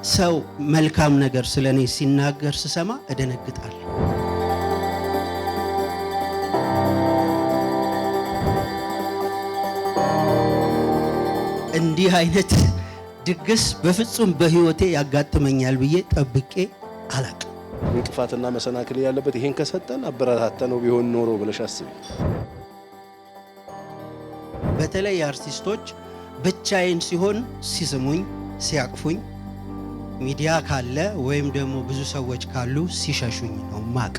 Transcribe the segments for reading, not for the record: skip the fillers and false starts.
ሰው መልካም ነገር ስለኔ ሲናገር ስሰማ እደነግጣለሁ። እንዲህ አይነት ድግስ በፍጹም በህይወቴ ያጋጥመኛል ብዬ ጠብቄ አላቅም። እንቅፋትና መሰናክል ያለበት ይሄን ከሰጠን አበረታተነው ቢሆን ኖሮ ብለሽ አስቢ። በተለይ አርቲስቶች ብቻዬን ሲሆን ሲስሙኝ ሲያቅፉኝ፣ ሚዲያ ካለ ወይም ደግሞ ብዙ ሰዎች ካሉ ሲሸሹኝ ነው ማቅ።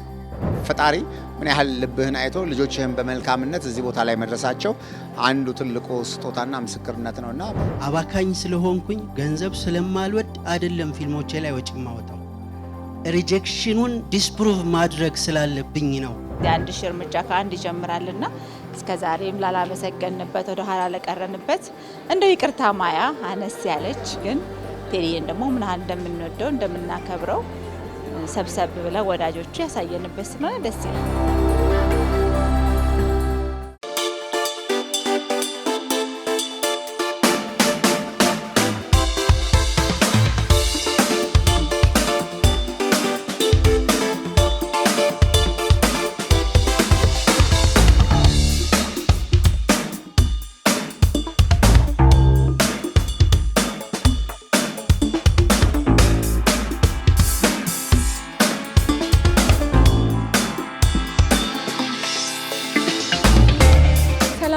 ፈጣሪ ምን ያህል ልብህን አይቶ ልጆችህን በመልካምነት እዚህ ቦታ ላይ መድረሳቸው አንዱ ትልቁ ስጦታና ምስክርነት ነውና አባካኝ ስለሆንኩኝ ገንዘብ ስለማልወድ አይደለም ፊልሞቼ ላይ ወጪ ማወጣው፣ ሪጀክሽኑን ዲስፕሩቭ ማድረግ ስላለብኝ ነው። አንድ ሺህ እርምጃ ከአንድ ይጀምራልና እስከዛሬም ላላመሰገንበት ወደ ኋላ ለቀረንበት እንደው ይቅርታ ማያ አነስ ያለች ግን ቴዲን ደግሞ ምን ያህል እንደምንወደው እንደምናከብረው ሰብሰብ ብለው ወዳጆቹ ያሳየንበት ስለሆነ ደስ ይላል።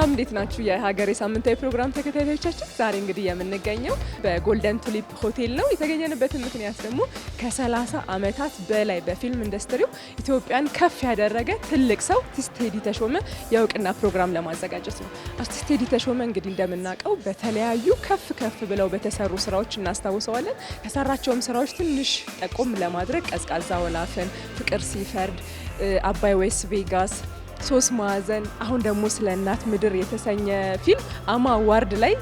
እንዴት ናችሁ? የሀገሬ ሳምንታዊ ፕሮግራም ተከታታዮቻችን፣ ዛሬ እንግዲህ የምንገኘው በጎልደን ቱሊፕ ሆቴል ነው። የተገኘንበትን ምክንያት ደግሞ ከ30 ዓመታት በላይ በፊልም ኢንዱስትሪው ኢትዮጵያን ከፍ ያደረገ ትልቅ ሰው አርቲስት ቴዲ ተሾመ የእውቅና ፕሮግራም ለማዘጋጀት ነው። አርቲስት ቴዲ ተሾመ እንግዲህ እንደምናውቀው በተለያዩ ከፍ በለው በተሰሩ ስራዎች እናስታውሰዋለን። ከሰራቸውም ስራዎች ትንሽ ጠቆም ለማድረግ ቀዝቃዛ ወላፈን፣ ፍቅር ሲፈርድ፣ አባይ ዌስ ቬጋስ፣ ሶስት ማዕዘን፣ አሁን ደግሞ ስለ እናት ምድር የተሰኘ ፊልም አማ አዋርድ ላይ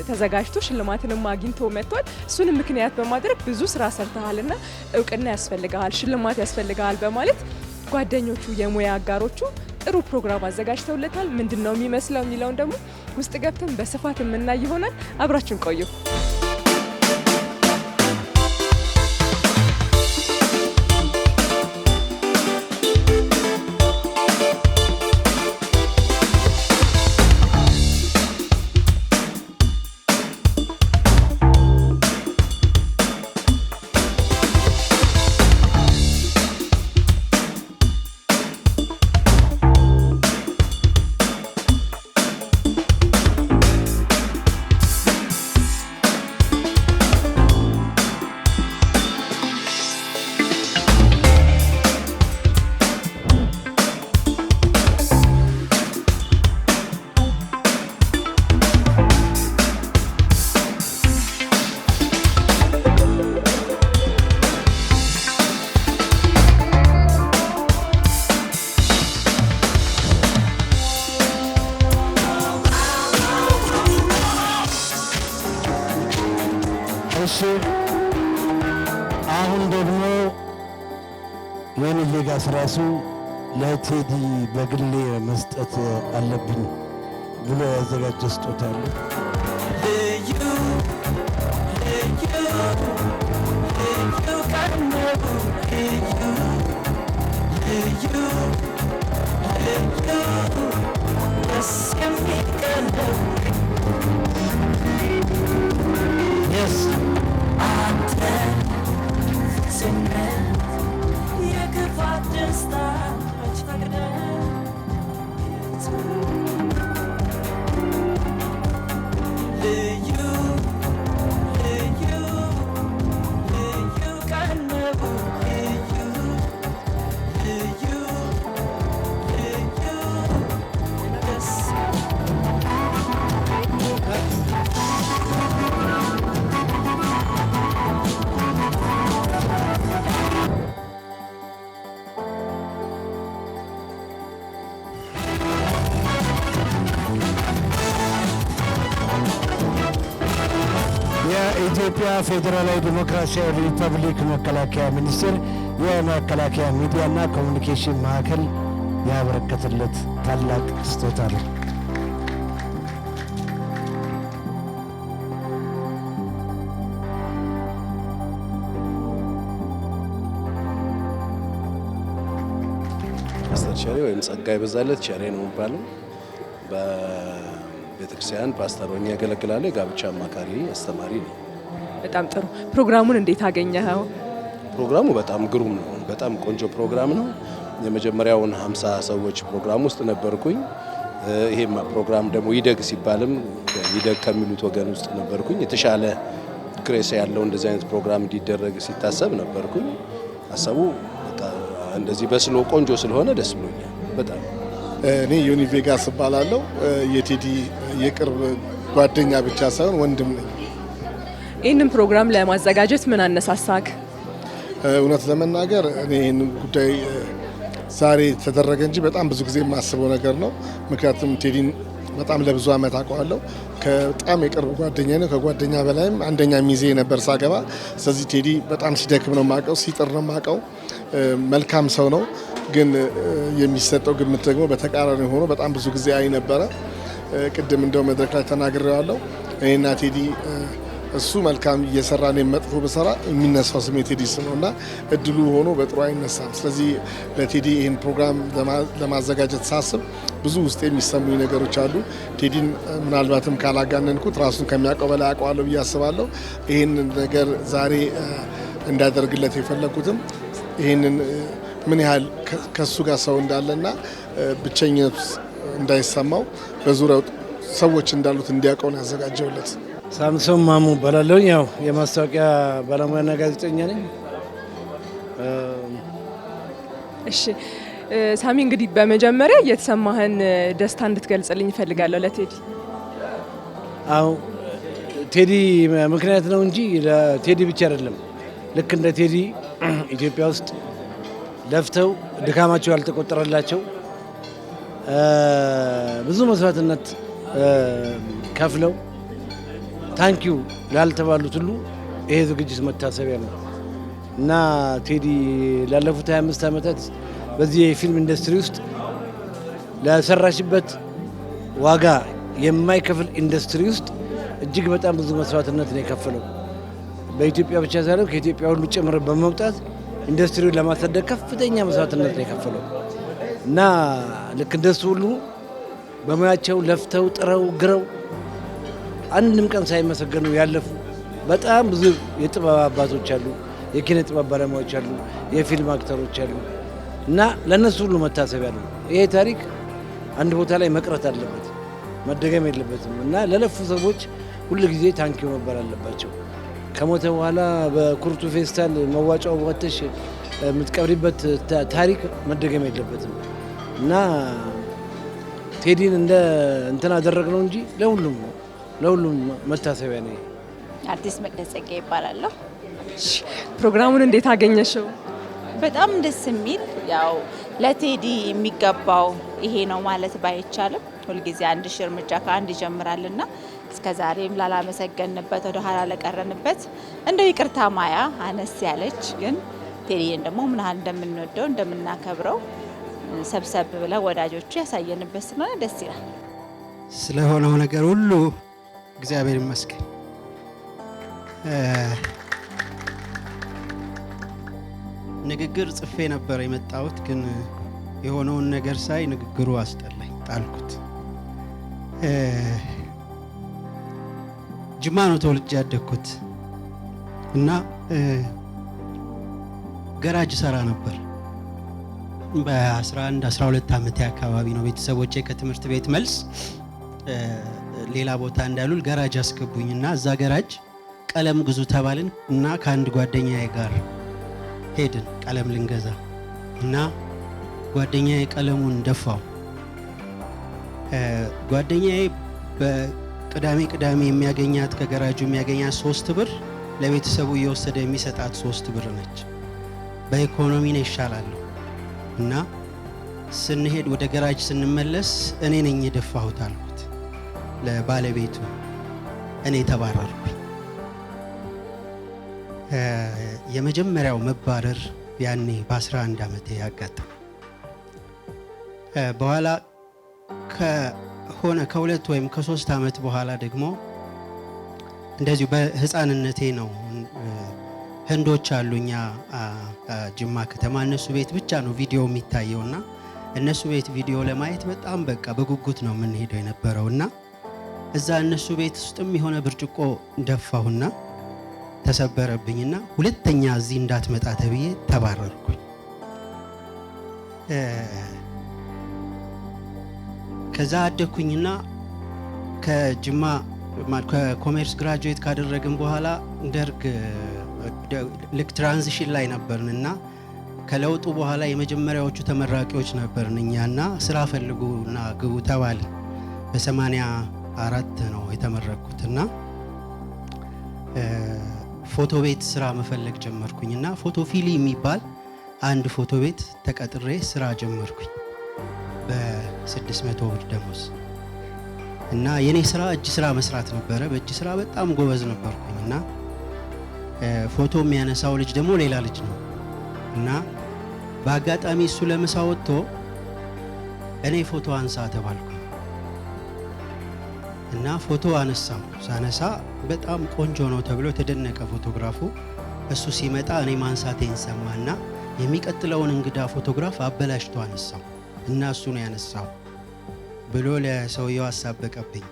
ተዘጋጅቶ ሽልማትንም አግኝቶ መጥቷል። እሱንም ምክንያት በማድረግ ብዙ ስራ ሰርተሃልና እውቅና ያስፈልጋል፣ ሽልማት ያስፈልጋል በማለት ጓደኞቹ የሙያ አጋሮቹ ጥሩ ፕሮግራም አዘጋጅተውለታል። ምንድነው የሚመስለው የሚለውን ደግሞ ውስጥ ገብተን በስፋት የምናይ ይሆናል። አብራችን ቆዩ። አሁን ደግሞ የኔ ሌጋስ ራሱ ለቴዲ በግሌ መስጠት አለብኝ ብሎ ያዘጋጀ ስጦታ አለ። የኢትዮጵያ ፌዴራላዊ ዲሞክራሲያዊ ሪፐብሊክ መከላከያ ሚኒስቴር የመከላከያ ሚዲያና ኮሙኒኬሽን ማዕከል ያበረከተለት ታላቅ ስጦታ ነው። ፓስተር ቸሬ ወይም ጸጋይ በዛለት ቸሬ ነው የሚባለው። በቤተክርስቲያን ፓስተር ሆኜ ያገለግላለሁ። የጋብቻ አማካሪ አስተማሪ ነው። በጣም ጥሩ። ፕሮግራሙን እንዴት አገኘኸው? ፕሮግራሙ በጣም ግሩም ነው። በጣም ቆንጆ ፕሮግራም ነው። የመጀመሪያውን 50 ሰዎች ፕሮግራም ውስጥ ነበርኩኝ። ይሄም ፕሮግራም ደግሞ ይደግ ሲባልም ይደግ ከሚሉት ወገን ውስጥ ነበርኩኝ። የተሻለ ግሬስ ያለው እንደዚህ አይነት ፕሮግራም እንዲደረግ ሲታሰብ ነበርኩኝ። ሀሳቡ በቃ እንደዚህ በስሎ ቆንጆ ስለሆነ ደስ ብሎኛል በጣም። እኔ ዮኒ ቬጋስ እባላለሁ። የቴዲ የቅርብ ጓደኛ ብቻ ሳይሆን ወንድም ነኝ። ይህንን ፕሮግራም ለማዘጋጀት ምን አነሳሳክ? እውነት ለመናገር እኔ ይህንን ጉዳይ ዛሬ ተደረገ እንጂ በጣም ብዙ ጊዜ የማስበው ነገር ነው። ምክንያቱም ቴዲን በጣም ለብዙ ዓመት አውቀዋለሁ። በጣም የቅርብ ጓደኛ ነው። ከጓደኛ በላይም አንደኛ ሚዜ ነበር ሳገባ። ስለዚህ ቴዲ በጣም ሲደክም ነው የማውቀው፣ ሲጥር ነው የማውቀው። መልካም ሰው ነው፣ ግን የሚሰጠው ግምት ደግሞ በተቃራኒ ሆኖ በጣም ብዙ ጊዜ አይ ነበረ። ቅድም እንደው መድረክ ላይ ተናግሬዋለሁ። እኔና ቴዲ እሱ መልካም እየሰራ ነው፣ መጥፎ በሰራ የሚነሳው ስም የቴዲ ስም ነውና እድሉ ሆኖ በጥሩ አይነሳም። ስለዚህ ለቴዲ ይህን ፕሮግራም ለማዘጋጀት ሳስብ ብዙ ውስጥ የሚሰሙኝ ነገሮች አሉ። ቴዲን ምናልባትም ካላጋነንኩት ራሱን ከሚያውቀው በላይ አውቀዋለሁ ብዬ አስባለሁ። ይህን ነገር ዛሬ እንዳደርግለት የፈለኩትም ይህንን ምን ያህል ከሱ ጋር ሰው እንዳለና ብቸኝነት እንዳይሰማው በዙሪያው ሰዎች እንዳሉት እንዲያውቀው ነው ያዘጋጀውለት። ሳምሶን ማሙ እባላለሁ። ያው የማስታወቂያ ባለሙያና ጋዜጠኛ ነኝ። እሺ ሳሚ፣ እንግዲህ በመጀመሪያ የተሰማህን ደስታ እንድትገልጽልኝ እፈልጋለሁ ለቴዲ። አዎ ቴዲ ምክንያት ነው እንጂ ለቴዲ ብቻ አይደለም። ልክ እንደ ቴዲ ኢትዮጵያ ውስጥ ለፍተው ድካማቸው ያልተቆጠረላቸው ብዙ መስዋዕትነት ከፍለው ታንኪው ላልተባሉት ሁሉ ይሄ ዝግጅት መታሰቢያ ነው እና ቴዲ ላለፉት 25 ዓመታት በዚህ የፊልም ኢንዱስትሪ ውስጥ ለሰራሽበት ዋጋ የማይከፍል ኢንዱስትሪ ውስጥ እጅግ በጣም ብዙ መስዋዕትነት ነው የከፈለው። በኢትዮጵያ ብቻ ሳይሆን ከኢትዮጵያ ሁሉ ጭምር በመውጣት ኢንዱስትሪውን ለማሳደግ ከፍተኛ መስዋዕትነት ነው የከፈለው እና ልክ እንደሱ ሁሉ በሙያቸው ለፍተው ጥረው ግረው አንድም ቀን ሳይመሰገኑ ያለፉ በጣም ብዙ የጥበብ አባቶች አሉ፣ የኪነ ጥበብ ባለሙያዎች አሉ፣ የፊልም አክተሮች አሉ እና ለነሱ ሁሉ መታሰቢያ ነው። ይሄ ታሪክ አንድ ቦታ ላይ መቅረት አለበት፣ መደገም የለበትም እና ለለፉ ሰዎች ሁሉ ጊዜ ታንኪው መባል አለባቸው። ከሞተ በኋላ በኩርቱ ፌስታል መዋጫው ወጥተሽ የምትቀብሪበት ታሪክ መደገም የለበትም እና ቴዲን እንደ እንትን አደረግነው እንጂ ለሁሉም መታሰቢያ ነው። አርቲስት መቅደስ ጸጋዬ ይባላለሁ። ፕሮግራሙን እንዴት አገኘሽው? በጣም ደስ የሚል ያው ለቴዲ የሚገባው ይሄ ነው ማለት ባይቻልም ሁልጊዜ አንድ ሺህ እርምጃ ከአንድ ይጀምራልና እስከ ዛሬም ላላመሰገንበት ወደ ኋላ ለቀረንበት እንደው ይቅርታ ማያ አነስ ያለች ግን ቴዲን ደግሞ ምን ያህል እንደምንወደው እንደምናከብረው ሰብሰብ ብለ ወዳጆቹ ያሳየንበት ስለሆነ ደስ ይላል። ስለሆነው ነገር ሁሉ እግዚአብሔር ይመስገን። ንግግር ጽፌ ነበር የመጣሁት፣ ግን የሆነውን ነገር ሳይ ንግግሩ አስጠላኝ፣ ጣልኩት። ጅማ ነው ተወልጄ ያደግኩት እና ገራጅ ሰራ ነበር። በ11 12 ዓመቴ አካባቢ ነው ቤተሰቦቼ ከትምህርት ቤት መልስ ሌላ ቦታ እንዳሉል ገራጅ አስገቡኝና እዛ ገራጅ ቀለም ግዙ ተባልን እና ከአንድ ጓደኛዬ ጋር ሄድን ቀለም ልንገዛ እና ጓደኛዬ ቀለሙን ደፋው። ጓደኛዬ በቅዳሜ የሚያገኛት ከገራጁ የሚያገኛት 3 ብር ለቤተሰቡ እየወሰደ የሚሰጣት 3 ብር ነች። በኢኮኖሚ ነው ይሻላል እና ስንሄድ ወደ ገራጅ ስንመለስ እኔ ነኝ የደፋሁት አልኩት ለባለቤቱ። እኔ ተባረርኩኝ። የመጀመሪያው መባረር ያኔ በ11 ዓመቴ ያጋጠመ። በኋላ ከሆነ ከ2 ወይም ከ3 ዓመት በኋላ ደግሞ እንደዚሁ በህፃንነቴ ነው። ህንዶች አሉኛ ጅማ ከተማ፣ እነሱ ቤት ብቻ ነው ቪዲዮ የሚታየውና እነሱ ቤት ቪዲዮ ለማየት በጣም በቃ በጉጉት ነው የምንሄደው የነበረውና እዛ እነሱ ቤት ውስጥም የሆነ ብርጭቆ ደፋሁና ተሰበረብኝና ሁለተኛ እዚህ እንዳትመጣ ተብዬ ተባረርኩኝ። ከዛ አደኩኝና ከጅማ ከኮሜርስ ግራጁዌት ካደረግን በኋላ ደርግ ልክ ትራንዚሽን ላይ ነበርንና ከለውጡ በኋላ የመጀመሪያዎቹ ተመራቂዎች ነበርን እኛና ስራ ፈልጉና ግቡ ተባልን። በ84 ነው የተመረኩትና ፎቶ ቤት ስራ መፈለግ ጀመርኩኝና ፎቶ ፊሊ የሚባል አንድ ፎቶ ቤት ተቀጥሬ ስራ ጀመርኩኝ በ600 ብር ደሞዝ። እና የኔ ስራ እጅ ስራ መስራት ነበረ። በእጅ ስራ በጣም ጎበዝ ነበርኩኝና ፎቶ የሚያነሳው ልጅ ደግሞ ሌላ ልጅ ነው እና በአጋጣሚ እሱ ለምሳ ወጥቶ እኔ ፎቶ አንሳ ተባልኩ እና ፎቶ አነሳው። ሳነሳ በጣም ቆንጆ ነው ተብሎ ተደነቀ ፎቶግራፉ። እሱ ሲመጣ እኔ ማንሳቴን ሰማና የሚቀጥለውን እንግዳ ፎቶግራፍ አበላሽቶ አነሳው እና እሱ ነው ያነሳው ብሎ ለሰውየው አሳበቀብኝ።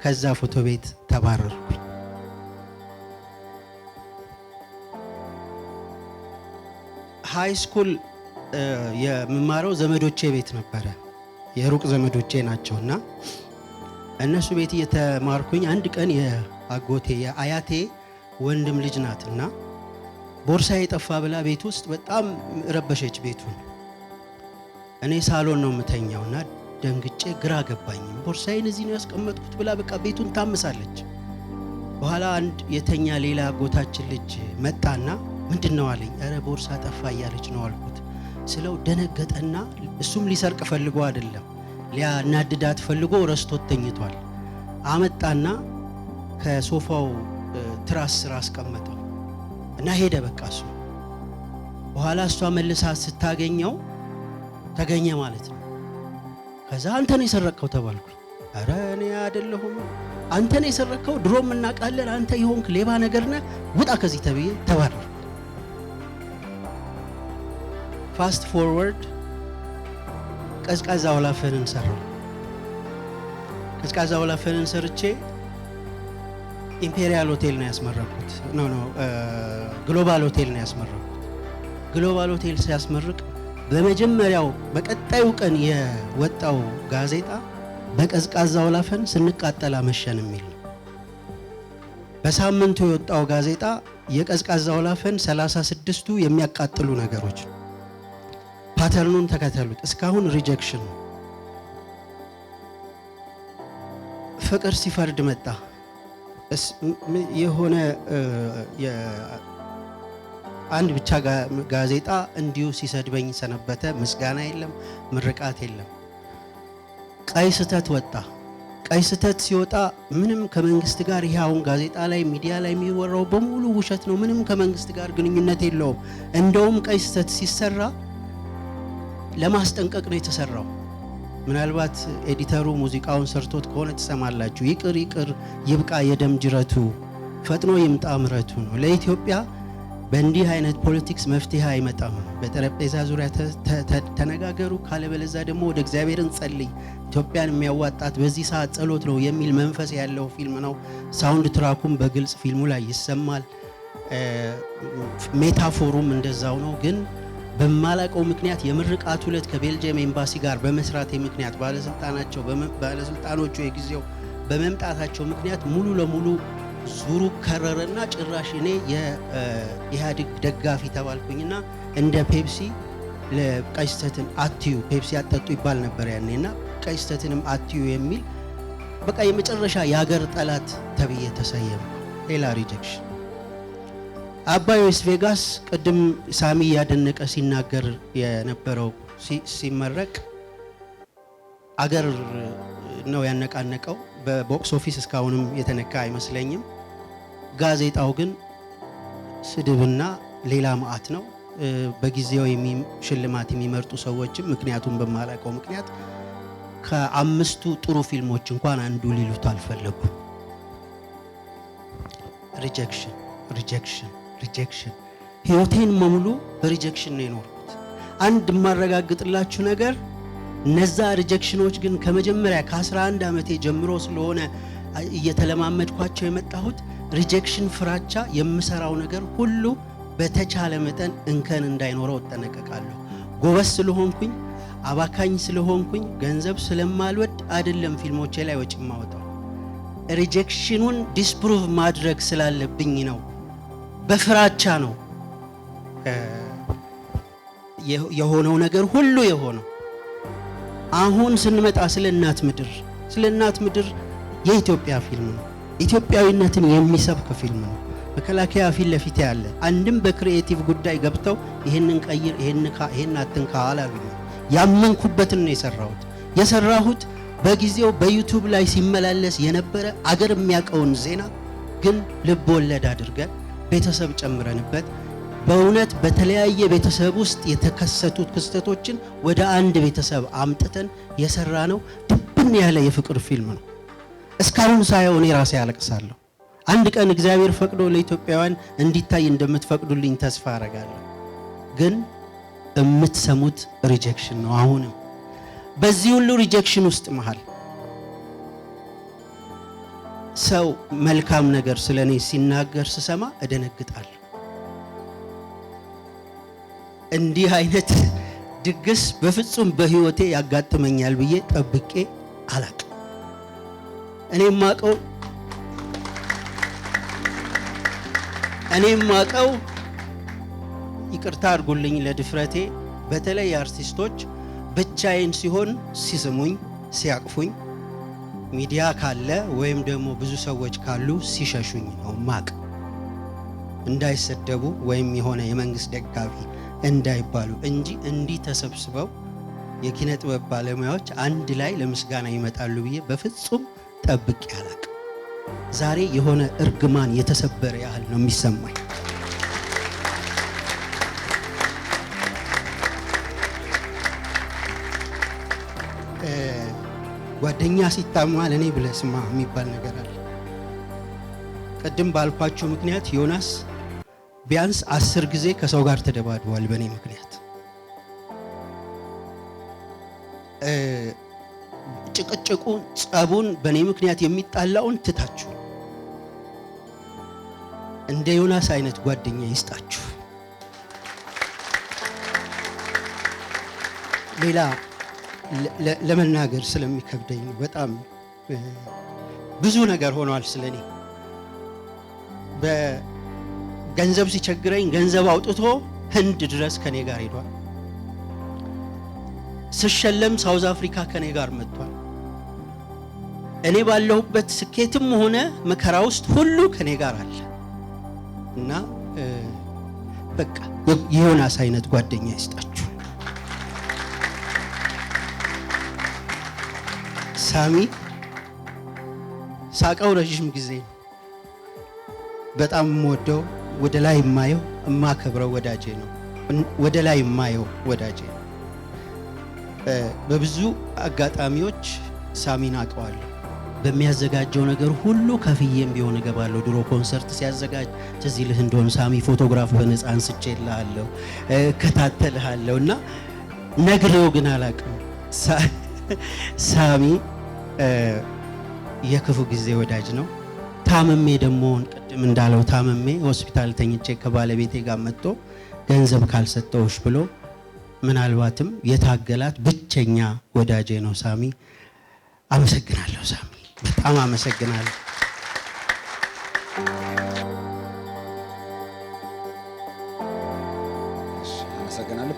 ከዛ ፎቶ ቤት ተባረርኩኝ። ሃይ ስኩል የምማረው ዘመዶቼ ቤት ነበረ። የሩቅ ዘመዶቼ ናቸውና እነሱ ቤት እየተማርኩኝ አንድ ቀን የአጎቴ የአያቴ ወንድም ልጅ ናትና ቦርሳዬ ጠፋ ብላ ቤት ውስጥ በጣም ረበሸች ቤቱን። እኔ ሳሎን ነው የምተኛውና ደንግጬ ግራ ገባኝ። ቦርሳዬን እዚህ ነው ያስቀመጥኩት ብላ በቃ ቤቱን ታምሳለች። በኋላ አንድ የተኛ ሌላ አጎታችን ልጅ መጣና ምንድነው አለኝ። አረ ቦርሳ ጠፋ እያለች ነው አልኩት። ስለው ደነገጠና እሱም ሊሰርቅ ፈልጎ አይደለም ሊያናድዳት ፈልጎ ረስቶት ተኝቷል። አመጣና ከሶፋው ትራስ ስራ አስቀመጠው እና ሄደ በቃ እሱ። በኋላ እሷ መልሳ ስታገኘው ተገኘ ማለት ነው። ከዛ አንተ ነው የሰረቀው ተባልኩ። አረ እኔ አይደለሁም፣ አንተ ነው የሰረቀው፣ ድሮም እናውቃለን፣ አንተ ይሆንክ ሌባ ነገር ነህ፣ ውጣ ከዚህ ተብዬ ተባረርኩ። ፋስት ፎርወርድ ቀዝቃዛ ወላፈንን ሰራው። ቀዝቃዛ ወላፈንን ሰርቼ ኢምፔሪያል ሆቴል ነው ያስመረኩት። ግሎባል ሆቴል ነው ያስመረኩት። ግሎባል ሆቴል ሲያስመርቅ በመጀመሪያው በቀጣዩ ቀን የወጣው ጋዜጣ በቀዝቃዛ ወላፈን ስንቃጠል አመሸን የሚል ነው። በሳምንቱ የወጣው ጋዜጣ የቀዝቃዛ ወላፈን 36ቱ የሚያቃጥሉ ነገሮች ነው። ፓተርኑን ተከተሉት። እስካሁን ሪጀክሽን ነው። ፍቅር ሲፈርድ መጣ። የሆነ አንድ ብቻ ጋዜጣ እንዲሁ ሲሰድበኝ ሰነበተ። ምስጋና የለም፣ ምርቃት የለም። ቀይ ስተት ወጣ። ቀይ ስተት ሲወጣ ምንም ከመንግስት ጋር ይሄ አሁን ጋዜጣ ላይ ሚዲያ ላይ የሚወራው በሙሉ ውሸት ነው። ምንም ከመንግስት ጋር ግንኙነት የለውም። እንደውም ቀይ ስተት ሲሰራ ለማስጠንቀቅ ነው የተሰራው። ምናልባት ኤዲተሩ ሙዚቃውን ሰርቶት ከሆነ ትሰማላችሁ። ይቅር ይቅር ይብቃ የደም ጅረቱ ፈጥኖ ይምጣ ምረቱ ነው። ለኢትዮጵያ በእንዲህ አይነት ፖለቲክስ መፍትሄ አይመጣም። በጠረጴዛ ዙሪያ ተነጋገሩ፣ ካለበለዚያ ደግሞ ወደ እግዚአብሔር እንጸልይ፣ ኢትዮጵያን የሚያዋጣት በዚህ ሰዓት ጸሎት ነው የሚል መንፈስ ያለው ፊልም ነው። ሳውንድ ትራኩም በግልጽ ፊልሙ ላይ ይሰማል። ሜታፎሩም እንደዛው ነው። ግን በማላቀው ምክንያት የምርቃቱ ዕለት ከቤልጅየም ኤምባሲ ጋር በመስራቴ ምክንያት ባለስልጣኖቹ የጊዜው በመምጣታቸው ምክንያት ሙሉ ለሙሉ ዙሩ ከረረና ጭራሽ እኔ የኢህአዴግ ደጋፊ ተባልኩኝና እንደ ፔፕሲ ለቀይ ስተትን አትዩ፣ ፔፕሲ አጠጡ ይባል ነበር ያኔና ቀይ ስተትንም አትዩ የሚል በቃ የመጨረሻ የሀገር ጠላት ተብዬ ተሰየምኩ። ሌላ ሪጀክሽን። አባይ ዌስት ቬጋስ ቅድም ሳሚ ያደነቀ ሲናገር የነበረው ሲመረቅ አገር ነው ያነቃነቀው። በቦክስ ኦፊስ እስካሁንም የተነካ አይመስለኝም። ጋዜጣው ግን ስድብና ሌላ መዓት ነው። በጊዜው ሽልማት የሚመርጡ ሰዎችም ምክንያቱም በማላውቀው ምክንያት ከአምስቱ ጥሩ ፊልሞች እንኳን አንዱ ሊሉት አልፈለጉ። ሪጀክሽን ሪጀክሽን ሪጀክሽን። ህይወቴን በሙሉ በሪጀክሽን ነው የኖርኩት። አንድ የማረጋግጥላችሁ ነገር እነዛ ሪጀክሽኖች ግን ከመጀመሪያ ከ11 ዓመቴ ጀምሮ ስለሆነ እየተለማመድኳቸው የመጣሁት ሪጀክሽን ፍራቻ የምሰራው ነገር ሁሉ በተቻለ መጠን እንከን እንዳይኖረው እጠነቀቃለሁ። ጎበዝ ስለሆንኩኝ አባካኝ ስለሆንኩኝ ገንዘብ ስለማልወድ አይደለም ፊልሞቼ ላይ ወጪ ማወጣው። ሪጀክሽኑን ዲስፕሩቭ ማድረግ ስላለብኝ ነው። በፍራቻ ነው የሆነው ነገር ሁሉ የሆነው። አሁን ስንመጣ ስለ እናት ምድር የኢትዮጵያ ፊልም ነው። ኢትዮጵያዊነትን የሚሰብክ ፊልም ነው። መከላከያ ፊት ለፊት ያለ አንድም በክሪኤቲቭ ጉዳይ ገብተው ይሄንን ቀይር ይሄን አትንካ አላሉኝ። ያመንኩበትን ነው የሰራሁት። በጊዜው በዩቲዩብ ላይ ሲመላለስ የነበረ አገር የሚያቀውን ዜና ግን ልብ ወለድ አድርገን ቤተሰብ ጨምረንበት በእውነት በተለያየ ቤተሰብ ውስጥ የተከሰቱት ክስተቶችን ወደ አንድ ቤተሰብ አምጥተን የሰራ ነው። ድብን ያለ የፍቅር ፊልም ነው። እስካሁን ሳየው እኔ ራሴ ያለቅሳለሁ። አንድ ቀን እግዚአብሔር ፈቅዶ ለኢትዮጵያውያን እንዲታይ እንደምትፈቅዱልኝ ተስፋ አረጋለሁ። ግን የምትሰሙት ሪጀክሽን ነው። አሁንም በዚህ ሁሉ ሪጀክሽን ውስጥ መሃል ሰው መልካም ነገር ስለኔ ሲናገር ስሰማ እደነግጣለሁ። እንዲህ አይነት ድግስ በፍጹም በህይወቴ ያጋጥመኛል ብዬ ጠብቄ አላቅም። እኔም ማቀው ይቅርታ አድርጉልኝ ለድፍረቴ፣ በተለይ አርቲስቶች ብቻዬን ሲሆን ሲስሙኝ ሲያቅፉኝ፣ ሚዲያ ካለ ወይም ደግሞ ብዙ ሰዎች ካሉ ሲሸሹኝ ነው ማቅ። እንዳይሰደቡ ወይም የሆነ የመንግስት ደጋፊ እንዳይባሉ እንጂ እንዲህ ተሰብስበው የኪነ ጥበብ ባለሙያዎች አንድ ላይ ለምስጋና ይመጣሉ ብዬ በፍጹም ጠብቄ አላቅም። ዛሬ የሆነ እርግማን የተሰበረ ያህል ነው የሚሰማኝ። ጓደኛ ሲታማ ለኔ ብለህ ስማ የሚባል ነገር አለ። ቅድም ባልኳቸው ምክንያት ዮናስ ቢያንስ 10 ጊዜ ከሰው ጋር ተደባድቧል በኔ ምክንያት። ጭቅጭቁን፣ ጸቡን በኔ ምክንያት የሚጣላውን ትታችሁ እንደ ዮናስ አይነት ጓደኛ ይስጣችሁ። ሌላ ለመናገር ስለሚከብደኝ በጣም ብዙ ነገር ሆኗል ስለኔ። በገንዘብ ሲቸግረኝ ገንዘብ አውጥቶ ህንድ ድረስ ከኔ ጋር ሄዷል። ስሸለም ሳውዝ አፍሪካ ከኔ ጋር መጥቷል። እኔ ባለሁበት ስኬትም ሆነ መከራ ውስጥ ሁሉ ከኔ ጋር አለ እና በቃ የዮናስ አይነት ጓደኛ ይስጣችሁ። ሳሚ ሳቀው ረጅም ጊዜ ነው። በጣም የምወደው ወደ ላይ የማየው የማከብረው ወዳጄ ነው። ወደ ላይ የማየው ወዳጄ ነው። በብዙ አጋጣሚዎች ሳሚን አውቀዋለሁ። በሚያዘጋጀው ነገር ሁሉ ከፍዬም ቢሆን እገባለሁ። ድሮ ኮንሰርት ሲያዘጋጅ ትዝ ይልህ እንደሆነ ሳሚ ፎቶግራፍ በነፃ አንስቼልሃለሁ፣ እከታተልሃለሁ እና ነግሬው ግን አላውቅም። ሳሚ የክፉ ጊዜ ወዳጅ ነው። ታመሜ ደግሞ ቅድም እንዳለው ታመሜ ሆስፒታል ተኝቼ ከባለቤቴ ጋር መጥቶ ገንዘብ ካልሰጠውሽ ብሎ ምናልባትም የታገላት ብቸኛ ወዳጄ ነው ሳሚ። አመሰግናለሁ ሳሚ፣ በጣም አመሰግናለሁ። አመሰግናለሁ።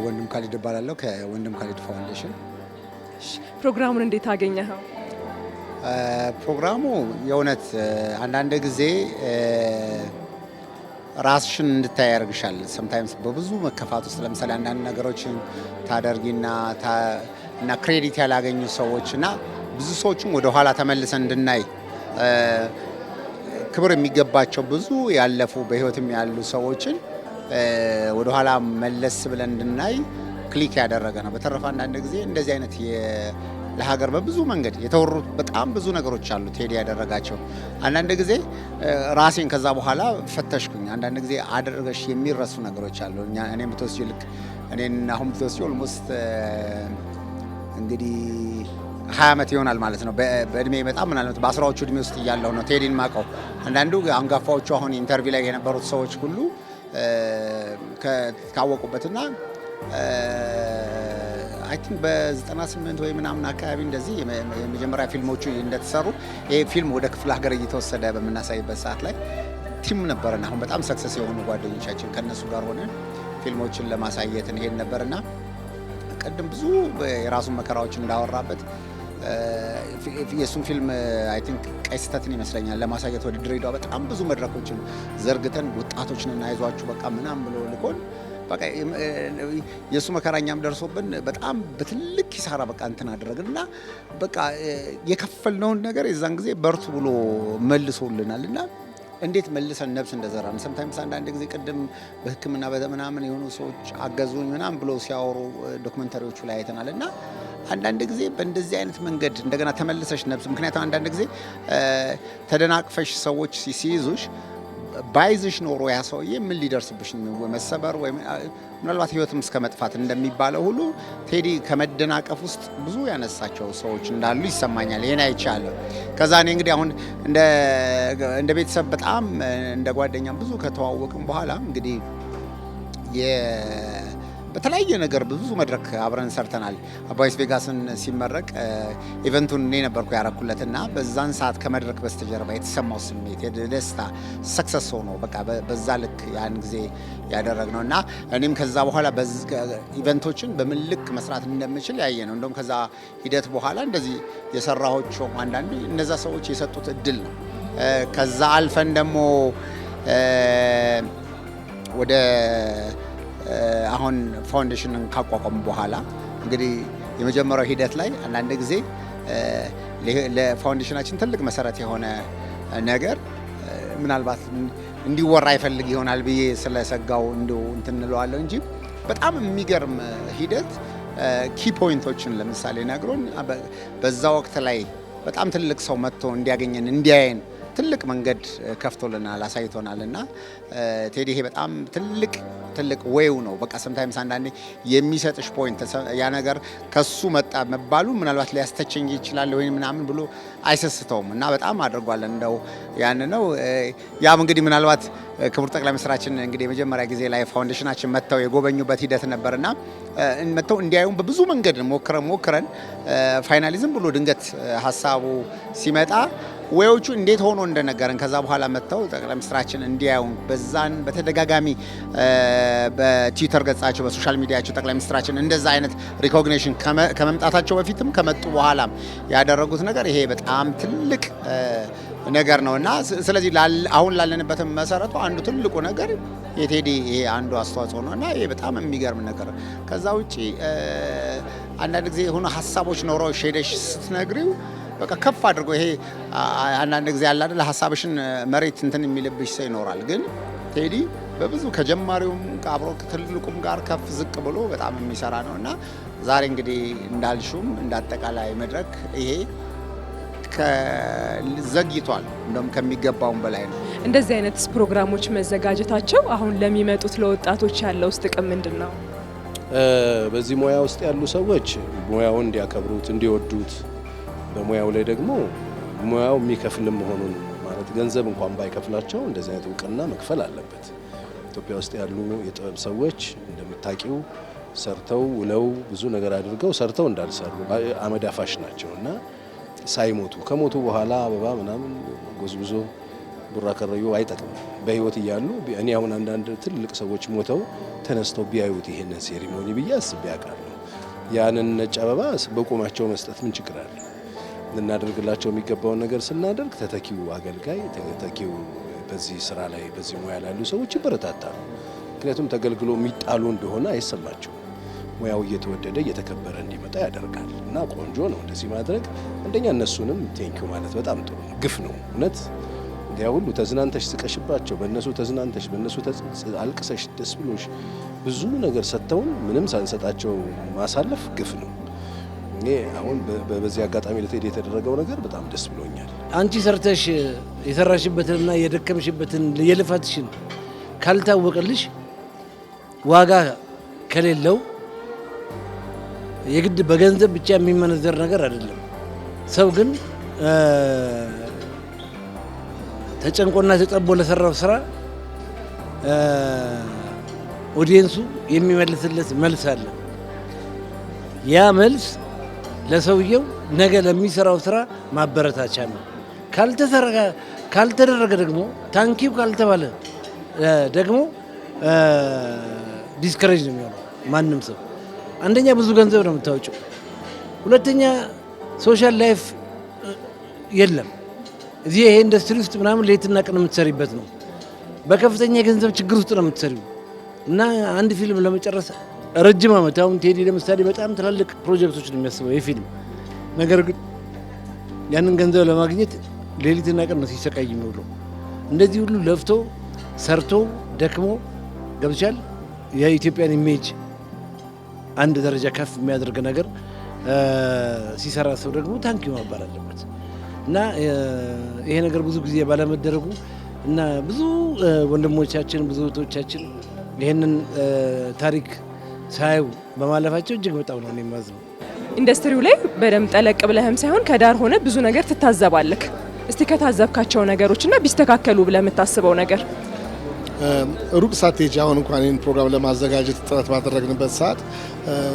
ወንድም ካሊድ እባላለሁ ከወንድም ካሊድ ፋውንዴሽን። ፕሮግራሙን እንዴት አገኘኸው? ፕሮግራሙ የእውነት አንዳንድ ጊዜ ራስሽን እንድታይ ያደርግሻል። ሰምታይምስ በብዙ መከፋት ውስጥ ለምሳሌ አንዳንድ ነገሮችን ታደርጊና ክሬዲት ያላገኙ ሰዎች እና ብዙ ሰዎችም ወደ ኋላ ተመልሰን እንድናይ ክብር የሚገባቸው ብዙ ያለፉ በህይወትም ያሉ ሰዎችን ወደ ኋላ መለስ ብለን እንድናይ ክሊክ ያደረገ ነው። በተረፈ አንዳንድ ጊዜ እንደዚህ አይነት ለሀገር በብዙ መንገድ የተወሩ በጣም ብዙ ነገሮች አሉ ቴዲ ያደረጋቸው። አንዳንድ ጊዜ ራሴን ከዛ በኋላ ፈተሽኩኝ። አንዳንድ ጊዜ አደረገሽ የሚረሱ ነገሮች አሉ። እኔ ምትወስጂ ልክ እኔን አሁን ምትወስጂ ኦልሞስት እንግዲህ 20 ዓመት ይሆናል ማለት ነው። በእድሜ በጣም ምናልባት በአስራዎቹ እድሜ ውስጥ እያለሁ ነው ቴዲን ማቀው። አንዳንዱ አንጋፋዎቹ አሁን ኢንተርቪው ላይ የነበሩት ሰዎች ሁሉ ካወቁበትና አይ ቲንክ በ98 ወይ ምናምን አካባቢ እንደዚህ የመጀመሪያ ፊልሞቹ እንደተሰሩ ይሄ ፊልም ወደ ክፍለ ሀገር እየተወሰደ በምናሳይበት ሰዓት ላይ ቲም ነበርና አሁን በጣም ሰክሰስ የሆኑ ጓደኞቻችን ከነሱ ጋር ሆነን ፊልሞችን ለማሳየት እንሄድ ነበርና ቀደም ብዙ የራሱን መከራዎች እንዳወራበት የሱን ፊልም አይ ቲንክ ቀይ ስህተትን ይመስለኛል ለማሳየት ወደ ድሬዳዋ በጣም ብዙ መድረኮችን ዘርግተን ወጣቶችን እናይዟችሁ በቃ ምናምን ብሎ ልኮን በቃ የሱ መከራኛም ደርሶብን በጣም በትልቅ ኪሳራ በቃ እንትን አደረግንና በቃ የከፈልነውን ነገር የዛን ጊዜ በርቱ ብሎ መልሶልናልና እንዴት መልሰን ነፍስ እንደዘራን ሰምታይምስ አንዳንድ ጊዜ ቅድም በሕክምና በምናምን የሆኑ ሰዎች አገዙኝ ምናምን ብሎ ሲያወሩ ዶክመንተሪዎቹ ላይ አይተናልና አንዳንድ ጊዜ በእንደዚህ አይነት መንገድ እንደገና ተመልሰሽ ነፍስ ምክንያቱም አንዳንድ ጊዜ ተደናቅፈሽ ሰዎች ሲይዙሽ ባይዝሽ ኖሮ ያ ሰውዬ ምን ሊደርስብሽ መሰበር ወይ ምናልባት ህይወትም እስከ መጥፋት እንደሚባለው ሁሉ ቴዲ ከመደናቀፍ ውስጥ ብዙ ያነሳቸው ሰዎች እንዳሉ ይሰማኛል። ይሄን አይቻለሁ። ከዛ እኔ እንግዲህ አሁን እንደ ቤተሰብ በጣም እንደ ጓደኛም ብዙ ከተዋወቅም በኋላ እንግዲህ በተለያየ ነገር ብዙ መድረክ አብረን ሰርተናል። አባይስ ቬጋስን ሲመረቅ ኢቨንቱን እኔ ነበርኩ ያረኩለትና በዛን ሰዓት ከመድረክ በስተጀርባ የተሰማው ስሜት የደስታ ሰክሰስ ሆኖ በቃ በዛ ልክ ያን ጊዜ ያደረግነው እና እኔም ከዛ በኋላ ኢቨንቶችን በምን ልክ መስራት እንደምችል ያየ ነው። እንደውም ከዛ ሂደት በኋላ እንደዚህ የሰራኋቸው አንዳንዱ እነዛ ሰዎች የሰጡት እድል ነው። ከዛ አልፈን ደግሞ ወደ አሁን ፋውንዴሽንን ካቋቋሙ በኋላ እንግዲህ የመጀመሪያው ሂደት ላይ አንዳንድ ጊዜ ለፋውንዴሽናችን ትልቅ መሰረት የሆነ ነገር ምናልባት እንዲወራ ይፈልግ ይሆናል ብዬ ስለሰጋው እንትን እንለዋለሁ እንጂ በጣም የሚገርም ሂደት ኪ ፖይንቶችን ለምሳሌ ነግሮን በዛ ወቅት ላይ በጣም ትልቅ ሰው መጥቶ እንዲያገኘን እንዲያየን ትልቅ መንገድ ከፍቶልናል አሳይቶናል እና ቴዲ ይሄ በጣም ትልቅ ዌው ነው። በቃ ሰምታይምስ አንዳንዴ የሚሰጥሽ ፖይንት ያ ነገር ከሱ መጣ መባሉ ምናልባት ሊያስተቸኝ ይችላል ወይ ምናምን ብሎ አይሰስተውም እና በጣም አድርጓል። እንደው ያን ነው ያም እንግዲህ ምናልባት ክቡር ጠቅላይ ሚኒስትራችን እንግዲህ የመጀመሪያ ጊዜ ላይ ፋውንዴሽናችን መጥተው የጎበኙበት ሂደት ነበርና መጥተው እንዲያዩም በብዙ መንገድ ሞክረን ፋይናሊዝም ብሎ ድንገት ሀሳቡ ሲመጣ ወዮቹ እንዴት ሆኖ እንደነገረን ከዛ በኋላ መጥተው ጠቅላይ ሚኒስትራችን እንዲያዩን በዛን በተደጋጋሚ በትዊተር ገጻቸው በሶሻል ሚዲያቸው ጠቅላይ ሚኒስትራችን እንደዛ አይነት ሪኮግኒሽን ከመምጣታቸው በፊትም ከመጡ በኋላም ያደረጉት ነገር ይሄ በጣም ትልቅ ነገር ነውና ስለዚህ አሁን ላለንበትም መሰረቱ አንዱ ትልቁ ነገር የቴዲ ይሄ አንዱ አስተዋጽኦ ነውና ይሄ በጣም የሚገርም ነገር። ከዛ ውጪ አንዳንድ ጊዜ የሆኑ ሀሳቦች ኖሮ ሼደሽ ስትነግሪው በቃ ከፍ አድርጎ ይሄ አንዳንድ ጊዜ ያለ አይደል ሀሳብሽን መሬት እንትን የሚልብሽ ሰው ይኖራል። ግን ቴዲ በብዙ ከጀማሪውም አብሮ ከትልቁም ጋር ከፍ ዝቅ ብሎ በጣም የሚሰራ ነውና ዛሬ እንግዲህ እንዳልሹም እንዳጠቃላይ መድረክ ይሄ ዘግይቷል እንደውም ከሚገባውም በላይ ነው። እንደዚህ አይነት ፕሮግራሞች መዘጋጀታቸው አሁን ለሚመጡት ለወጣቶች ያለው ጥቅም ምንድን ነው? በዚህ ሙያ ውስጥ ያሉ ሰዎች ሙያውን እንዲያከብሩት እንዲወዱት በሙያው ላይ ደግሞ ሙያው የሚከፍልም መሆኑን ማለት ገንዘብ እንኳን ባይከፍላቸው እንደዚህ አይነት እውቅና መክፈል አለበት። ኢትዮጵያ ውስጥ ያሉ የጥበብ ሰዎች እንደምታውቂው ሰርተው ውለው ብዙ ነገር አድርገው ሰርተው እንዳልሰሩ አመድ አፋሽ ናቸውና ሳይሞቱ ከሞቱ በኋላ አበባ ምናምን ጎዝጉዞ ቡራ ከረዩ አይጠቅም። በህይወት እያሉ እኔ አሁን አንዳንድ ትልቅ ሰዎች ሞተው ተነስተው ቢያዩት ይሄንን ሴሪሞኒ ብዬ አስቤ አውቃለሁ። ያንን ነጭ አበባ በቆማቸው መስጠት ምን ችግር አለ? ልናደርግላቸው የሚገባውን ነገር ስናደርግ ተተኪው አገልጋይ ተተኪው በዚህ ስራ ላይ በዚህ ሙያ ላይ ያሉ ሰዎች ይበረታታሉ። ምክንያቱም ተገልግሎ የሚጣሉ እንደሆነ አይሰማቸውም። ሙያው እየተወደደ እየተከበረ እንዲመጣ ያደርጋል እና ቆንጆ ነው እንደዚህ ማድረግ። አንደኛ እነሱንም ቴንኪው ማለት በጣም ጥሩ ነው። ግፍ ነው እውነት ያ ሁሉ ተዝናንተሽ ስቀሽባቸው በእነሱ ተዝናንተሽ በእነሱ አልቅሰሽ ደስ ብሎሽ ብዙ ነገር ሰጥተውን ምንም ሳንሰጣቸው ማሳለፍ ግፍ ነው። እኔ አሁን በዚህ አጋጣሚ ለቴዲ የተደረገው ነገር በጣም ደስ ብሎኛል። አንቺ ሰርተሽ የሰራሽበትንና የደከምሽበትን የልፋትሽን ካልታወቀልሽ ዋጋ ከሌለው የግድ በገንዘብ ብቻ የሚመነዘር ነገር አይደለም። ሰው ግን ተጨንቆና ተጠቦ ለሰራው ስራ ኦዲየንሱ የሚመልስለት መልስ አለ። ያ መልስ ለሰውየው ነገ ለሚሰራው ስራ ማበረታቻ ነው። ካልተደረገ ደግሞ ታንኪው ካልተባለ ደግሞ ዲስከሬጅ ነው የሚሆነው ማንም ሰው። አንደኛ ብዙ ገንዘብ ነው የምታወጪው፣ ሁለተኛ ሶሻል ላይፍ የለም። እዚህ ይሄ ኢንዱስትሪ ውስጥ ምናምን ሌትና ቀን የምትሰሪበት ነው። በከፍተኛ የገንዘብ ችግር ውስጥ ነው የምትሰሪው እና አንድ ፊልም ለመጨረስ ረጅም ዓመት አሁን ቴዲ ለምሳሌ በጣም ትላልቅ ፕሮጀክቶች ነው የሚያስበው የፊልም ነገር ግን ያንን ገንዘብ ለማግኘት ሌሊትና ቀን ነው ሲሰቃይ የሚውለው። እንደዚህ ሁሉ ለፍቶ ሰርቶ ደክሞ ገብቻል የኢትዮጵያን ኢሜጅ አንድ ደረጃ ከፍ የሚያደርግ ነገር ሲሰራ ሰው ደግሞ ታንኪ መባል አለበት እና ይሄ ነገር ብዙ ጊዜ ባለመደረጉ እና ብዙ ወንድሞቻችን ብዙ እህቶቻችን ይሄንን ታሪክ ሳዩ በማለፋቸው እጅግ በጣም ነው የሚያዝነው። ኢንዱስትሪው ላይ በደንብ ጠለቅ ብለህም ሳይሆን ከዳር ሆነ ብዙ ነገር ትታዘባለህ። እስቲ ከታዘብካቸው ነገሮችና ቢስተካከሉ ብለህ የምታስበው ነገር? ሩቅ ሳትሄጂ አሁን እንኳን ይህን ፕሮግራም ለማዘጋጀት ጥረት ባደረግንበት ሰዓት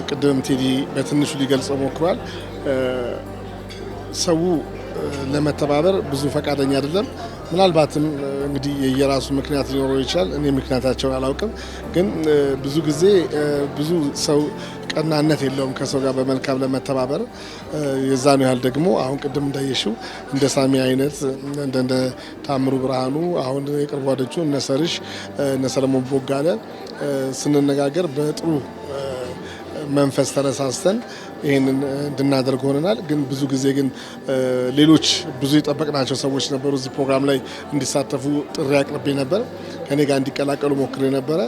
ቅድም ቴዲ በትንሹ ሊገልጸው ሞክሯል። ሰው ለመተባበር ብዙ ፈቃደኛ አይደለም። ምናልባትም እንግዲህ የየራሱ ምክንያት ሊኖረው ይችላል። እኔ ምክንያታቸውን አላውቅም። ግን ብዙ ጊዜ ብዙ ሰው ቀናነት የለውም ከሰው ጋር በመልካም ለመተባበር። የዛኑ ያህል ደግሞ አሁን ቅድም እንዳየሽው እንደ ሳሚ አይነት እንደ ታምሩ ብርሃኑ አሁን የቅርብ ጓደኞቹ እነ ሰርሽ እነ ሰለሞን ቦጋለ ስንነጋገር በጥሩ መንፈስ ተነሳስተን ይህንን እንድናደርግ ሆነናል። ግን ብዙ ጊዜ ግን ሌሎች ብዙ የጠበቅናቸው ሰዎች ነበሩ። እዚህ ፕሮግራም ላይ እንዲሳተፉ ጥሪ አቅርቤ ነበር፣ ከኔ ጋር እንዲቀላቀሉ ሞክሬ ነበረ።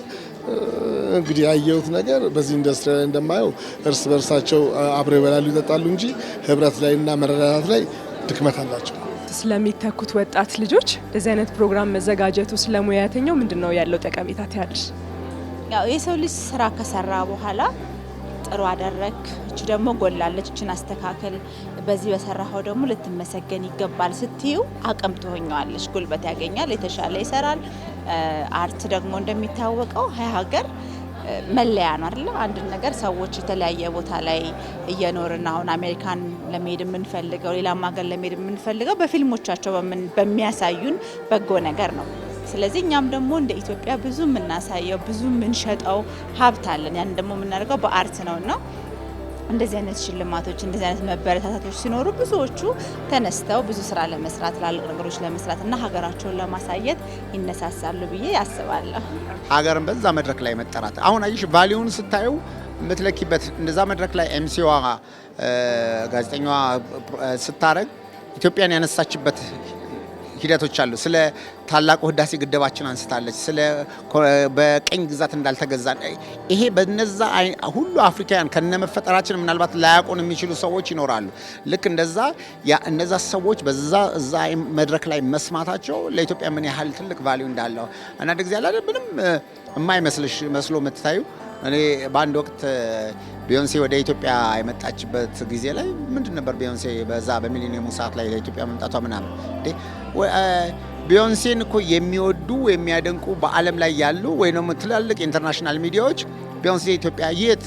እንግዲህ ያየሁት ነገር በዚህ ኢንዱስትሪ ላይ እንደማየው እርስ በርሳቸው አብረው ይበላሉ ይጠጣሉ እንጂ ህብረት ላይ እና መረዳዳት ላይ ድክመት አላቸው። ስለሚተኩት ወጣት ልጆች እንደዚህ አይነት ፕሮግራም መዘጋጀቱ ስለሙያተኛው ምንድነው ያለው ጠቀሜታ ታያለሽ? ያው የሰው ልጅ ስራ ከሰራ በኋላ ጥሩ አደረክ፣ እቺ ደግሞ ጎላለች፣ እቺን አስተካከል፣ በዚህ በሰራው ደግሞ ልትመሰገን ይገባል ስትዩ አቅም ትሆኛለሽ፣ ጉልበት ያገኛል፣ የተሻለ ይሰራል። አርት ደግሞ እንደሚታወቀው ሀገር መለያ ነው አይደል? አንድ ነገር ሰዎች የተለያየ ቦታ ላይ እየኖርን አሁን አሜሪካን ለመሄድ የምንፈልገው ሌላም ሀገር ለመሄድ የምንፈልገው በፊልሞቻቸው በሚያሳዩን በጎ ነገር ነው። ስለዚህ እኛም ደግሞ እንደ ኢትዮጵያ ብዙ የምናሳየው ብዙ የምንሸጠው ሀብት አለን። ያን ደግሞ የምናደርገው በአርት ነውና እንደዚህ አይነት ሽልማቶች እንደዚህ አይነት መበረታታቶች ሲኖሩ ብዙዎቹ ተነስተው ብዙ ስራ ለመስራት ትላልቅ ነገሮች ለመስራት እና ሀገራቸውን ለማሳየት ይነሳሳሉ ብዬ ያስባለሁ። ሀገርን በዛ መድረክ ላይ መጠራት አሁን አይሽ ቫሊዩን ስታዩ የምትለኪበት እንደዛ መድረክ ላይ ኤምሲዋ ጋዜጠኛዋ ስታረግ ኢትዮጵያን ያነሳችበት ሂደቶች አሉ። ስለ ታላቁ ህዳሴ ግድባችን አንስታለች። ስለ በቀኝ ግዛት እንዳልተገዛን ይሄ በነዛ ሁሉ አፍሪካውያን ከነመፈጠራችን ምናልባት ላያውቁን የሚችሉ ሰዎች ይኖራሉ። ልክ እንደዛ እነዛ ሰዎች በዛ እዛ መድረክ ላይ መስማታቸው ለኢትዮጵያ ምን ያህል ትልቅ ቫልዩ እንዳለው አንዳንድ ጊዜ አለ ምንም የማይመስልሽ መስሎ የምትታዩ። እኔ በአንድ ወቅት ቢዮንሴ ወደ ኢትዮጵያ የመጣችበት ጊዜ ላይ ምንድን ነበር ቢዮንሴ በዛ በሚሊኒየሙ ሰዓት ላይ ለኢትዮጵያ መምጣቷ ምናምን ቢዮንሴን እኮ የሚወዱ የሚያደንቁ በዓለም ላይ ያሉ ወይ ደግሞ ትላልቅ ኢንተርናሽናል ሚዲያዎች ቢዮንሴ ኢትዮጵያ የት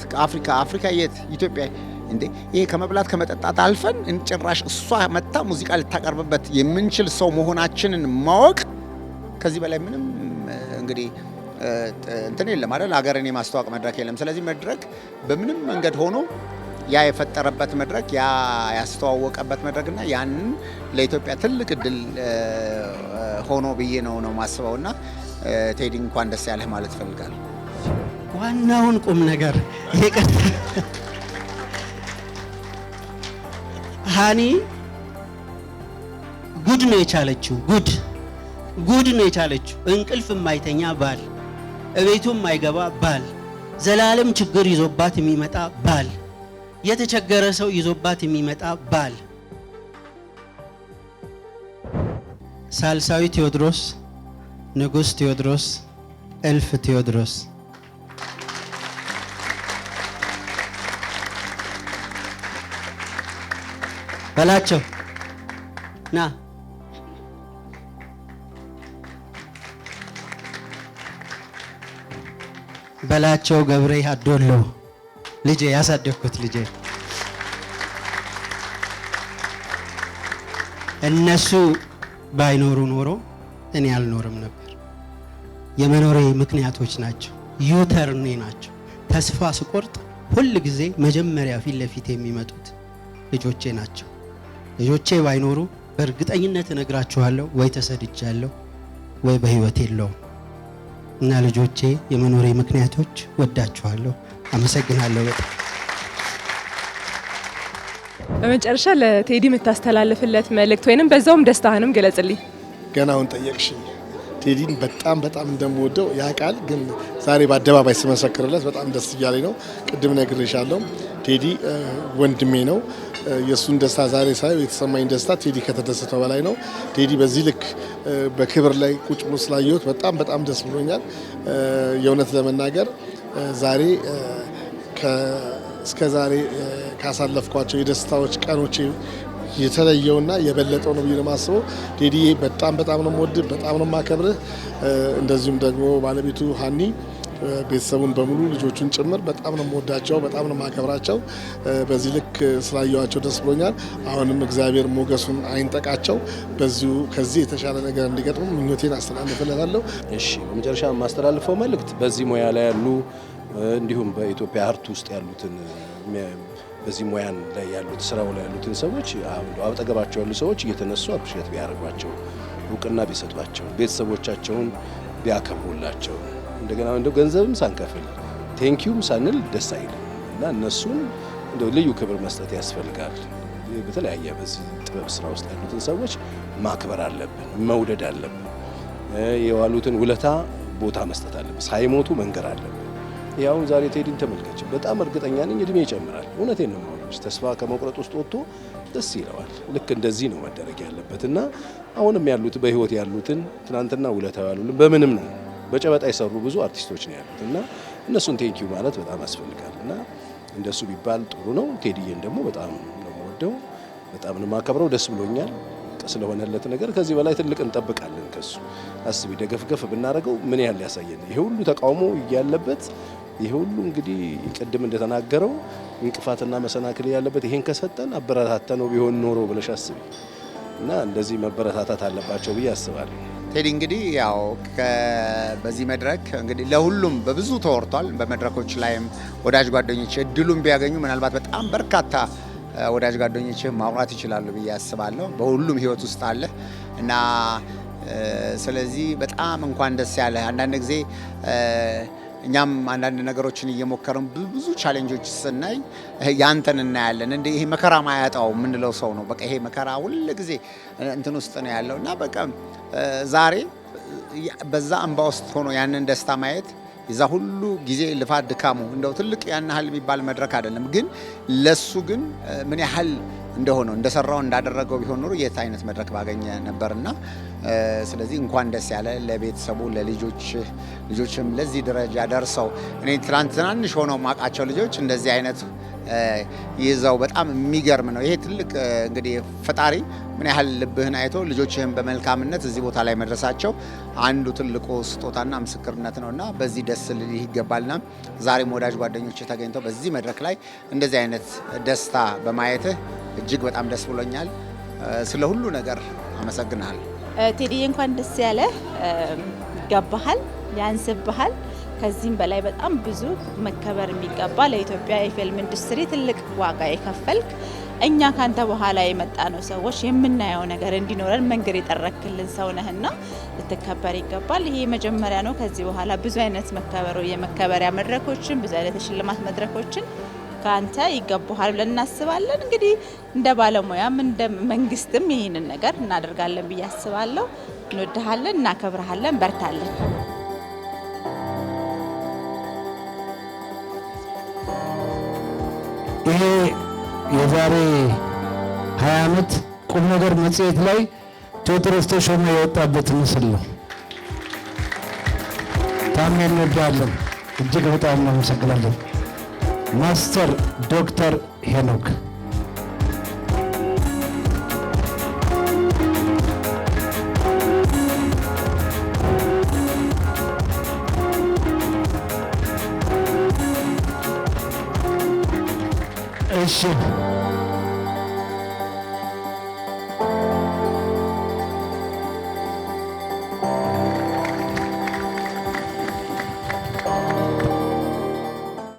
አፍሪካ የት ኢትዮጵያ እንዴ ይሄ ከመብላት ከመጠጣት አልፈን እንጭራሽ እሷ መጣ ሙዚቃ ልታቀርብበት የምንችል ሰው መሆናችንን ማወቅ ከዚህ በላይ ምንም እንግዲህ እንትን የለም አይደል? ሀገርን የማስተዋወቅ መድረክ የለም። ስለዚህ መድረክ በምንም መንገድ ሆኖ ያ የፈጠረበት መድረክ ያ ያስተዋወቀበት መድረክና ያንን ለኢትዮጵያ ትልቅ እድል ሆኖ ብዬ ነው ማስበውና ቴዲ እንኳን ደስ ያለህ ማለት ፈልጋለሁ። ዋናውን ቁም ነገር ሃኒ ጉድ ነው የቻለችው። ጉድ ነው የቻለችው። እንቅልፍ የማይተኛ ባል፣ እቤቱ የማይገባ ባል፣ ዘላለም ችግር ይዞባት የሚመጣ ባል፣ የተቸገረ ሰው ይዞባት የሚመጣ ባል። ሳልሳዊ ቴዎድሮስ፣ ንጉሥ ቴዎድሮስ፣ እልፍ ቴዎድሮስ በላቸው ና በላቸው ገብሬ አዶሎ ልጄ ያሳደግኩት ልጄ እነሱ ባይኖሩ ኖሮ እኔ አልኖርም ነበር። የመኖሬ ምክንያቶች ናቸው፣ ዩተርኔ ናቸው። ተስፋ ስቆርጥ ሁል ጊዜ መጀመሪያ ፊት ለፊት የሚመጡት ልጆቼ ናቸው። ልጆቼ ባይኖሩ በእርግጠኝነት እነግራችኋለሁ ወይ ተሰድጃለሁ ወይ በህይወት የለውም። እና ልጆቼ የመኖሬ ምክንያቶች፣ ወዳችኋለሁ፣ አመሰግናለሁ በጣም። በመጨረሻ ለቴዲ የምታስተላልፍለት መልእክት ወይንም በዛውም ደስታህንም ገለጽልኝ። ገና አሁን ጠየቅሽኝ። ቴዲን በጣም በጣም እንደምወደው ያውቃል፣ ግን ዛሬ በአደባባይ ስመሰክርለት በጣም ደስ እያለኝ ነው። ቅድም ነግሬሻለሁ፣ ቴዲ ወንድሜ ነው። የእሱን ደስታ ዛሬ ሳየው የተሰማኝ ደስታ ቴዲ ከተደሰተው በላይ ነው። ቴዲ በዚህ ልክ በክብር ላይ ቁጭ ብሎ ስላየሁት በጣም በጣም ደስ ብሎኛል። የእውነት ለመናገር ዛሬ እስከ ዛሬ ካሳለፍኳቸው የደስታዎች ቀኖቼ የተለየውና የበለጠው ነው ብዬ ነው የማስበው። ቴዲዬ በጣም በጣም ነው የምወድህ፣ በጣም ነው የማከብርህ። እንደዚሁም ደግሞ ባለቤቱ ሀኒ፣ ቤተሰቡን በሙሉ ልጆቹን ጭምር በጣም ነው የምወዳቸው፣ በጣም ነው የማከብራቸው። በዚህ ልክ ስላየዋቸው ደስ ብሎኛል። አሁንም እግዚአብሔር ሞገሱን አይንጠቃቸው፣ በዚሁ ከዚህ የተሻለ ነገር እንዲገጥሙ ምኞቴን አስተላልፍለታለሁ። እሺ፣ በመጨረሻ የማስተላልፈው መልእክት በዚህ ሙያ ላይ ያሉ እንዲሁም በኢትዮጵያ አርት ውስጥ ያሉትን በዚህ ሙያን ላይ ያሉት ስራው ላይ ያሉትን ሰዎች አጠገባቸው ያሉ ሰዎች እየተነሱ አፕሪሼት ቢያደርጓቸው፣ እውቅና ቢሰጧቸው፣ ቤተሰቦቻቸውን ቢያከብሩላቸው፣ እንደገና እንደው ገንዘብም ሳንከፍል ቴንኪዩም ሳንል ደስ አይልም እና እነሱን እንደው ልዩ ክብር መስጠት ያስፈልጋል። በተለያየ በዚህ ጥበብ ስራ ውስጥ ያሉትን ሰዎች ማክበር አለብን፣ መውደድ አለብን። የዋሉትን ውለታ ቦታ መስጠት አለብን፣ ሳይሞቱ መንገር አለብን። ያው ዛሬ ቴዲን ተመልከች፣ በጣም እርግጠኛ ነኝ እድሜ ይጨምራል። እውነቴን ነው የማወራው። ተስፋ ከመቁረጥ ውስጥ ወጥቶ ደስ ይለዋል። ልክ እንደዚህ ነው መደረግ ያለበትና አሁንም ያሉት በህይወት ያሉትን ትናንትና ውለታው ያሉልን በምንም ነው በጨበጣ የሰሩ ብዙ አርቲስቶች ነው ያሉትና እነሱን ቴንኪዩ ማለት በጣም ያስፈልጋልና እንደሱ ቢባል ጥሩ ነው። ቴዲዬን ደግሞ በጣም ነው የምወደው፣ በጣም ነው የማከብረው። ደስ ብሎኛል ስለሆነለት ነገር። ከዚህ በላይ ትልቅ እንጠብቃለን ከሱ። አስቢ፣ ደገፍገፍ ብናደርገው ምን ያህል ያሳየን። ይሄ ሁሉ ተቃውሞ እያለበት ይሄ ሁሉ እንግዲህ ቅድም እንደተናገረው እንቅፋትና መሰናክል ያለበት ይሄን ከሰጠን አበረታተነው ቢሆን ኖሮ ብለሽ አስቢ እና እንደዚህ መበረታታት አለባቸው ብዬ አስባለሁ። ቴዲ እንግዲህ ያው በዚህ መድረክ እንግዲህ ለሁሉም በብዙ ተወርቷል። በመድረኮች ላይም ወዳጅ ጓደኞች እድሉን ቢያገኙ ምናልባት በጣም በርካታ ወዳጅ ጓደኞች ማውራት ይችላሉ ብዬ አስባለሁ። በሁሉም ህይወት ውስጥ አለ እና ስለዚህ በጣም እንኳን ደስ ያለ። አንዳንድ ጊዜ እኛም አንዳንድ ነገሮችን እየሞከርን ብዙ ቻሌንጆች ስናይ ያንተን እናያለን። እንደ ይሄ መከራ ማያጣው የምንለው ሰው ነው። በቃ ይሄ መከራ ሁሉ ጊዜ እንትን ውስጥ ነው ያለው እና በቃ ዛሬ በዛ እንባ ውስጥ ሆኖ ያንን ደስታ ማየት የዛ ሁሉ ጊዜ ልፋት ድካሙ እንደው ትልቅ ያን ያህል የሚባል መድረክ አይደለም፣ ግን ለሱ ግን ምን ያህል እንደሆነው እንደሰራው እንዳደረገው ቢሆን ኖሮ የት አይነት መድረክ ባገኘ ነበርና ስለዚህ እንኳን ደስ ያለ ለቤተሰቡ ልጆችም ለዚህ ደረጃ ደርሰው እኔ ትናንሽ ሆነው ማቃቸው ልጆች እንደዚህ አይነት ይዘው በጣም የሚገርም ነው። ይሄ ትልቅ እንግዲህ ፈጣሪ ምን ያህል ልብህን አይቶ ልጆችህን በመልካምነት እዚህ ቦታ ላይ መድረሳቸው አንዱ ትልቁ ስጦታና ምስክርነት ነውና በዚህ ደስ ልልህ ይገባልና ዛሬም ወዳጅ ጓደኞች ተገኝተው በዚህ መድረክ ላይ እንደዚህ አይነት ደስታ በማየትህ እጅግ በጣም ደስ ብሎኛል። ስለ ሁሉ ነገር አመሰግናለሁ። ቴዲ እንኳን ደስ ያለ። ይገባሃል፣ ያንስብሃል። ከዚህም በላይ በጣም ብዙ መከበር የሚገባ ለኢትዮጵያ የፊልም ኢንዱስትሪ ትልቅ ዋጋ የከፈልክ እኛ ካንተ በኋላ የመጣ ነው ሰዎች የምናየው ነገር እንዲኖረን መንገድ የጠረክልን ሰው ነህና ልትከበር ይገባል። ይሄ መጀመሪያ ነው። ከዚህ በኋላ ብዙ አይነት የመከበሪያ መድረኮችን ብዙ አይነት የሽልማት መድረኮችን ካንተ ይገባሃል ብለን እናስባለን። እንግዲህ እንደ ባለሙያም እንደ መንግስትም ይህንን ነገር እናደርጋለን ብዬ አስባለሁ። እንወድሃለን፣ እናከብርሃለን፣ በርታለን። ይሄ የዛሬ 20 ዓመት ቁም ነገር መጽሔት ላይ ቴዎድሮስ ተሾመ የወጣበት ምስል ነው። ታሜ እንወዳለን፣ እጅግ በጣም እናመሰግናለን። ማስተር ዶክተር ሄኖክ እሺ